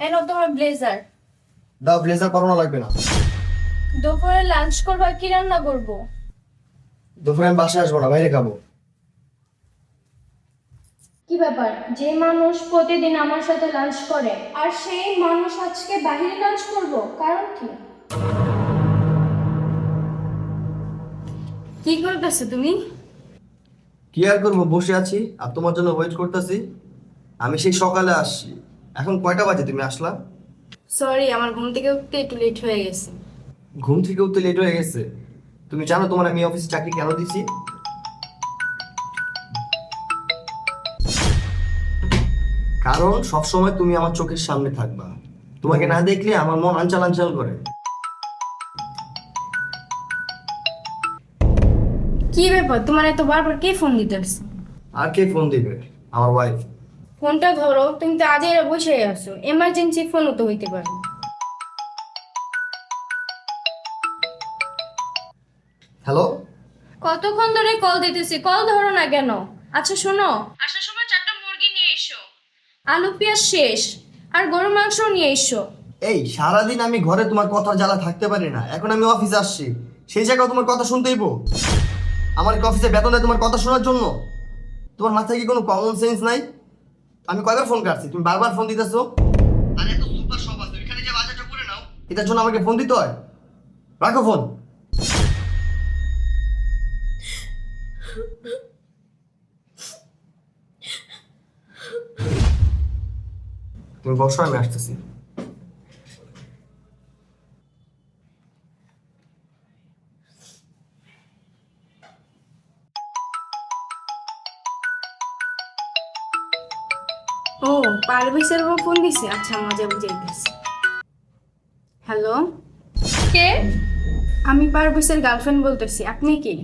এনো তোমার ব্লেজার। দাও, ব্লেজার পরানো লাগবে না। দুপুরে লাঞ্চ করবা, কি রান্না করবো? দুপুরে আমি বাসায় আসবো না, বাইরে খাবো। কি ব্যাপার, যে মানুষ প্রতিদিন আমার সাথে লাঞ্চ করে আর সেই মানুষ আজকে বাইরে লাঞ্চ করবো, কারণ কি? কি করতেছো তুমি? কি আর করবো, বসে আছি আর তোমার জন্য ওয়েট করতেছি। আমি সেই সকালে আসছি। এখন কয়টা বাজে তুমি আসলা? সরি, আমার ঘুম থেকে উঠতে একটু লেট হয়ে গেছে। ঘুম থেকে উঠতে লেট হয়ে গেছে? তুমি জানো তোমার আমি অফিসে চাকরি কেন দিছি? কারণ সবসময় তুমি আমার চোখের সামনে থাকবা। তোমাকে না দেখলে আমার মন আনচাল আনচাল করে। কি ব্যাপার, তোমার এত বারবার কে ফোন দিতেছে? আর কে ফোন দিবে? আমার ওয়াইফ। ফোনটা ধরো, তুমি তো আজ এরা বসে আছো, এমার্জেন্সি ফোনও তো হইতে পারে। হ্যালো। কতক্ষণ ধরে কল দিতেছি, কল ধরো না কেন? আচ্ছা শোনো, আসার সময় 4টা মুরগি নিয়ে এসো, আলু পেঁয়াজ শেষ, আর গরুর মাংস নিয়ে এসো। এই সারাদিন আমি ঘরে তোমার কথা জ্বালা থাকতে পারি না, এখন আমি অফিসে আসছি। সেই জায়গায় তোমার কথা শুনতেইব? আমার কি অফিসে বেতন দেয় তোমার কথা শোনার জন্য? তোমার মাথায় কি কোনো কমন সেন্স নাই? আমি কয়বার ফোন কাটছি, তুমি বারবার ফোন দিতেছো। আরে এত সুপার শপ আছে, ওইখানে যে বাজারটা করে নাও। এটার জন্য আমাকে ফোন দিতে হয়? রাখো ফোন। তুমি বসো, আমি আসতেছি। ও, পারভেজের বউ ফোন দিছে, আচ্ছা মজা বুঝাইতেছি। হ্যালো, কে? আমি পারভেজের গার্লফ্রেন্ড বলতেছি, আপনি কি?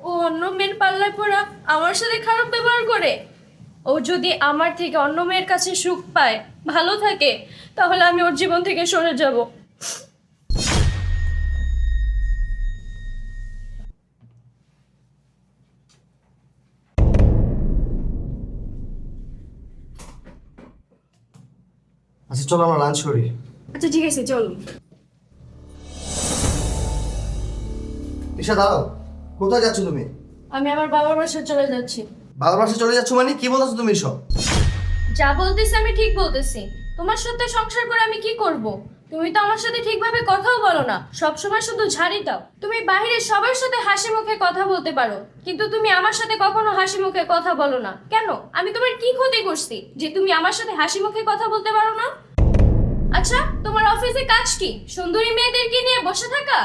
ও অন্য মেয়ের পাল্লায় পড়া আমার সাথে খারাপ ব্যবহার করে? ও যদি আমার থেকে অন্য মেয়ের কাছে সুখ পায়, ভালো থাকে, তাহলে আমি ওর জীবন থেকে সরে যাব। আচ্ছা চলো আমরা লাঞ্চ করি। আচ্ছা ঠিক আছে, চলো। ঈশা দাঁড়াও, কোথায় যাচ্ছ তুমি? আমি আমার বাবার বাসায় চলে যাচ্ছি। বাবার বাসায় চলে যাচ্ছ মানে কি বলছো তুমি সব? যা বলতেছি আমি ঠিক বলতেছি। তোমার সাথে সংসার করে আমি কি করব? তুমি তো আমার সাথে ঠিকভাবে কথাও বলো না, সব সময় শুধু ঝাড়ি দাও। তুমি বাইরে সবার সাথে হাসি মুখে কথা বলতে পারো, কিন্তু তুমি আমার সাথে কখনো হাসি মুখে কথা বলো না কেন? আমি তোমার কি ক্ষতি করছি যে তুমি আমার সাথে হাসি মুখে কথা বলতে পারো না? আচ্ছা, তোমার অফিসে কাজ কি সুন্দরী মেয়েদেরকে নিয়ে বসে থাকা?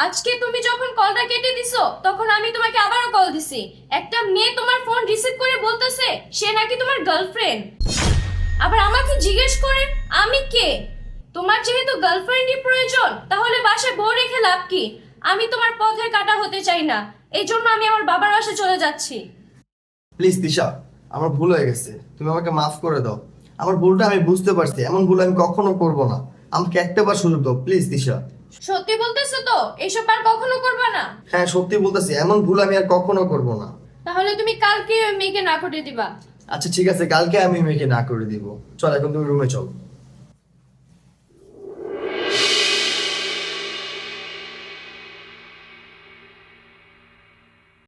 আজকে তুমি যখন কলটা কেটে দিছো, তখন আমি তোমাকে আবারও কল দিছি। একটা মেয়ে তোমার ফোন রিসিভ করে বলতেছে সে নাকি তোমার গার্লফ্রেন্ড। আবার আমাকে জিজ্ঞেস করেন আমি কে? তোমার যেহেতু গার্লফ্রেন্ডই প্রয়োজন, তাহলে বাসায় বউ রেখে লাভ কি? আমি তোমার পথের কাঁটা হতে চাই না, এই জন্য আমি আমার বাবার বাসায় চলে যাচ্ছি। প্লিজ দিশা, আমার ভুল হয়ে গেছে, তুমি আমাকে মাফ করে দাও। আমার ভুলটা আমি বুঝতে পারছি, এমন ভুল আমি কখনো করব না। আমাকে একটাবার সুযোগ দাও প্লিজ দিশা। সত্যি বলতেছো তো? এসব আর কখনো করবে না? হ্যাঁ সত্যি বলতেছি, এমন ভুল আমি আর কখনো করব না। তাহলে তুমি কালকে ওই মেয়েকে না করে দিবা। আচ্ছা ঠিক আছে, কালকে আমি মেয়েকে না করে দিব। চল এখন তুমি রুমে চল।